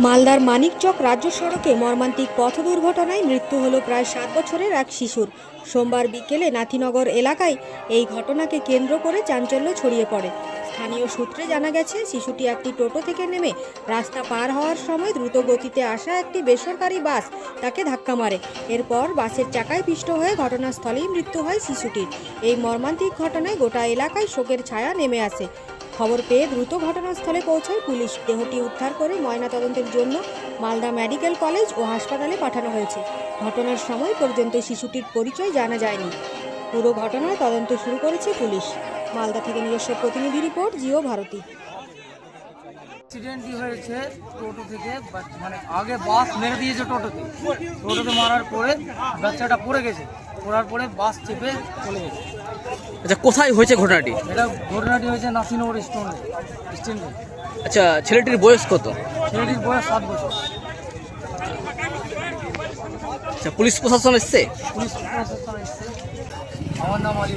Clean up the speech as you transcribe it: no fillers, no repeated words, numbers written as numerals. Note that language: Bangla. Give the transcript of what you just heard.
মালদার মানিকচক রাজ্য সড়কে মর্মান্তিক পথ দুর্ঘটনায় মৃত্যু হলো প্রায় 7 বছরের এক শিশুর। সোমবার বিকেলে নাথিনগর এলাকায় এই ঘটনাকে কেন্দ্র করে চাঞ্চল্য ছড়িয়ে পড়ে। স্থানীয় সূত্রে জানা গেছে, শিশুটি একটি টোটো থেকে নেমে রাস্তা পার হওয়ার সময় দ্রুত গতিতে আসা একটি বেসরকারি বাস তাকে ধাক্কা মারে। এরপর বাসের চাকায় পিষ্ট হয়ে ঘটনাস্থলেই মৃত্যু হয় শিশুটির। এই মর্মান্তিক ঘটনায় গোটা এলাকায় শোকের ছায়া নেমে আসে। খবর পেয়ে দ্রুত ঘটনাস্থলে পৌঁছায় পুলিশ। দেহটি উদ্ধার করে ময়নাতদন্তের জন্য মালদা মেডিকেল কলেজ ও হাসপাতালে পাঠানো হয়েছে। ঘটনার সময় পর্যন্ত শিশুটির পরিচয় জানা যায়নি। পুরো ঘটনার তদন্ত শুরু করেছে পুলিশ। মালদা থেকে নিজস্ব প্রতিনিধি রিপোর্ট, জিও ভারতী। অ্যাক্সিডেন্টই হয়েছে টোটো থেকে, মানে আগে বাস মেরে দিয়েছে টোটোতে মারার পরে বাচ্চাটা পড়ে গেছে, পড়ার পরে বাস চেপে চলে গেছে। আচ্ছা, কোথায় হয়েছে ঘটনাটি? ঘটনাটি হয়েছে নাথিনগর স্ট্যান্ডে। আচ্ছা, ছেলেটির বয়স কত? ছেলেটির বয়স 7 বছর। আচ্ছা, পুলিশ প্রশাসন এসছে? পুলিশ প্রশাসন এসছে। আমার নাম আলী।